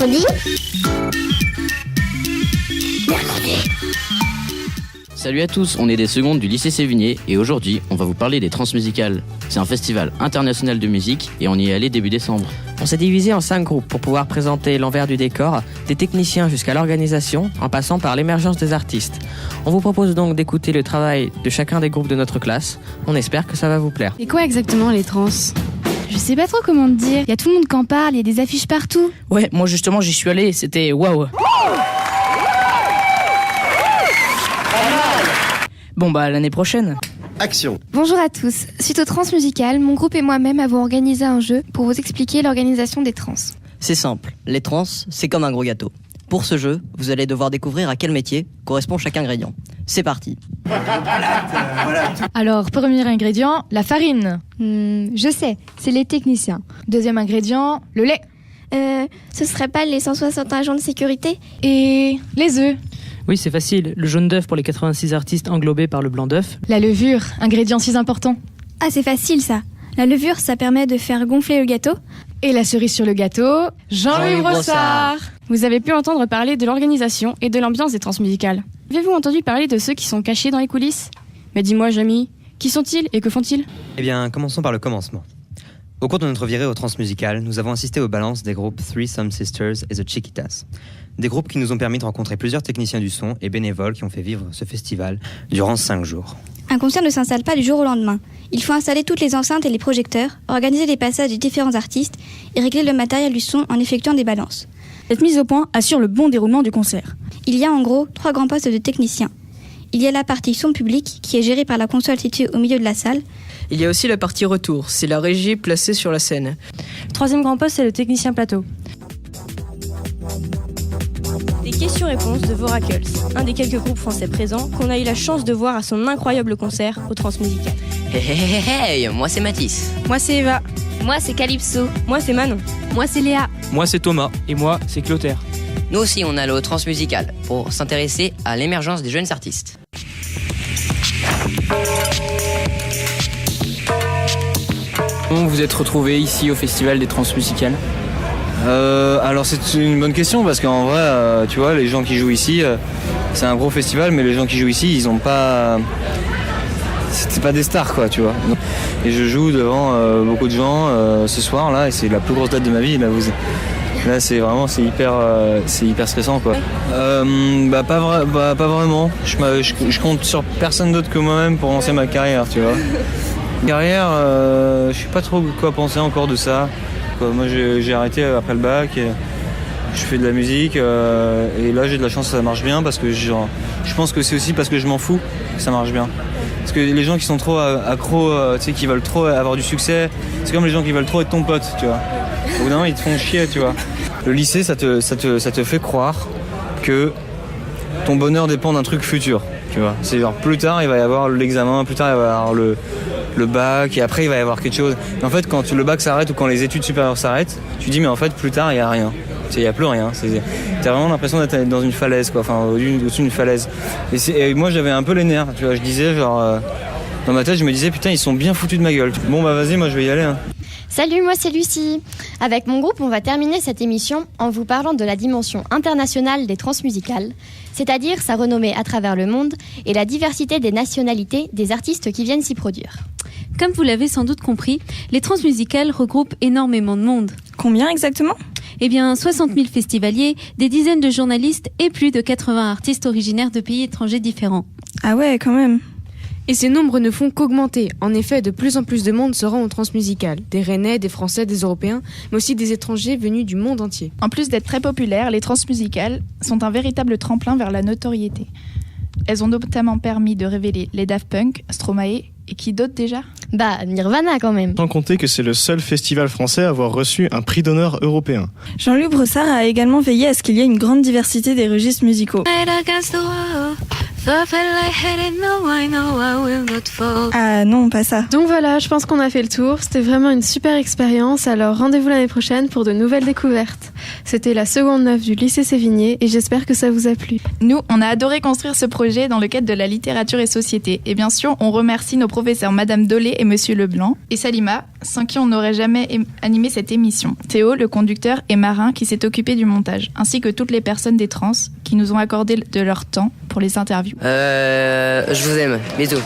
Mercredi. Salut à tous, on est des secondes du lycée Sévigné et aujourd'hui on va vous parler des Transmusicales. C'est un festival international de musique et on y est allé début décembre. On s'est divisé en 5 groupes pour pouvoir présenter l'envers du décor, des techniciens jusqu'à l'organisation, en passant par l'émergence des artistes. On vous propose donc d'écouter le travail de chacun des groupes de notre classe. On espère que ça va vous plaire. Et quoi exactement les trans ? Je sais pas trop comment te dire. Il y a tout le monde qui en parle, il y a des affiches partout. Ouais, moi justement j'y suis allé, c'était waouh. Bon bah l'année prochaine. Action. Bonjour à tous. Suite aux Transmusicales, mon groupe et moi-même avons organisé un jeu pour vous expliquer l'organisation des trans. C'est simple, les trans, c'est comme un gros gâteau. Pour ce jeu, vous allez devoir découvrir à quel métier correspond chaque ingrédient. C'est parti. Alors, premier ingrédient, la farine. Je sais, c'est les techniciens. Deuxième ingrédient, le lait. Ce serait pas les 160 agents de sécurité ? Et les œufs. Oui, c'est facile, le jaune d'œuf pour les 86 artistes englobés par le blanc d'œuf. La levure, ingrédient si important. Ah, c'est facile ça. La levure, ça permet de faire gonfler le gâteau. Et la cerise sur le gâteau, Jean-Louis Brossard. Vous avez pu entendre parler de l'organisation et de l'ambiance des Transmusicales. Avez-vous entendu parler de ceux qui sont cachés dans les coulisses ? Mais dis-moi, Jamy, qui sont-ils et que font-ils ? Eh bien, commençons par le commencement. Au cours de notre virée aux Transmusicales, nous avons assisté aux balances des groupes Threesome Sisters et The Chiquitas. Des groupes qui nous ont permis de rencontrer plusieurs techniciens du son et bénévoles qui ont fait vivre ce festival durant 5 jours. Un concert ne s'installe pas du jour au lendemain. Il faut installer toutes les enceintes et les projecteurs, organiser les passages des différents artistes et régler le matériel du son en effectuant des balances. Cette mise au point assure le bon déroulement du concert. Il y a en gros 3 grands postes de techniciens. Il y a la partie son public qui est gérée par la console située au milieu de la salle. Il y a aussi la partie retour, c'est la régie placée sur la scène. Le troisième grand poste, c'est le technicien plateau. Des questions-réponses de Voracles, un des quelques groupes français présents qu'on a eu la chance de voir à son incroyable concert au Transmusicales. Hey, moi c'est Mathis. Moi c'est Eva. Moi, c'est Calypso. Moi c'est Manon. Moi, c'est Léa. Moi c'est Thomas. Et moi c'est Clotaire. Nous aussi on allait au Transmusical pour s'intéresser à l'émergence des jeunes artistes. Comment vous êtes retrouvés ici au festival des Transmusicales ? Alors c'est une bonne question parce qu'en vrai, tu vois, les gens qui jouent ici, c'est un gros festival, mais les gens qui jouent ici, ils ont pas... C'est pas des stars quoi, tu vois. Et je joue devant beaucoup de gens ce soir là, et c'est la plus grosse date de ma vie. Là c'est hyper stressant quoi. Pas vraiment. Je compte sur personne d'autre que moi-même pour lancer ma carrière, tu vois. Carrière, je sais pas trop quoi penser encore de ça. Moi j'ai arrêté après le bac et je fais de la musique et là j'ai de la chance que ça marche bien parce que je pense que c'est aussi parce que je m'en fous que ça marche bien. Parce que les gens qui sont trop accros, tu sais, qui veulent trop avoir du succès, c'est comme les gens qui veulent trop être ton pote, tu vois. Au bout d'un moment ils te font chier, tu vois. Le lycée ça te fait croire que ton bonheur dépend d'un truc futur, tu vois. C'est genre plus tard il va y avoir l'examen, plus tard il va y avoir le bac et après il va y avoir quelque chose. Mais en fait quand le bac s'arrête ou quand les études supérieures s'arrêtent, tu dis mais en fait plus tard il y a rien. Il n'y a plus rien. T'as vraiment l'impression d'être dans une falaise quoi, enfin au-dessus d'une falaise. Et moi j'avais un peu les nerfs, tu vois, je disais genre dans ma tête je me disais putain ils sont bien foutus de ma gueule. Bon bah vas-y moi je vais y aller hein. Salut, moi c'est Lucie. Avec mon groupe, on va terminer cette émission en vous parlant de la dimension internationale des Transmusicales, c'est-à-dire sa renommée à travers le monde et la diversité des nationalités des artistes qui viennent s'y produire. Comme vous l'avez sans doute compris, les Transmusicales regroupent énormément de monde. Combien exactement ? Eh bien, 60 000 festivaliers, des dizaines de journalistes et plus de 80 artistes originaires de pays étrangers différents. Ah ouais, quand même. Et ces nombres ne font qu'augmenter. En effet, de plus en plus de monde se rend aux Transmusicales. Des Rennais, des Français, des Européens, mais aussi des étrangers venus du monde entier. En plus d'être très populaires, les Transmusicales sont un véritable tremplin vers la notoriété. Elles ont notamment permis de révéler les Daft Punk, Stromae et qui d'autre déjà ? Nirvana quand même. Sans compter que c'est le seul festival français à avoir reçu un prix d'honneur européen. Jean-Louis Brossard a également veillé à ce qu'il y ait une grande diversité des registres musicaux. Ah non, pas ça. Donc voilà, je pense qu'on a fait le tour. C'était vraiment une super expérience. Alors rendez-vous l'année prochaine pour de nouvelles découvertes. C'était la seconde 9 du lycée Sévigné et j'espère que ça vous a plu. Nous, on a adoré construire ce projet dans le cadre de la littérature et société. Et bien sûr, on remercie nos professeurs Madame Dolé et Monsieur Leblanc et Salima sans qui on n'aurait jamais animé cette émission. Théo, le conducteur, et Marin, qui s'est occupé du montage, ainsi que toutes les personnes des trans qui nous ont accordé de leur temps pour les interviews. Je vous aime. Bisous.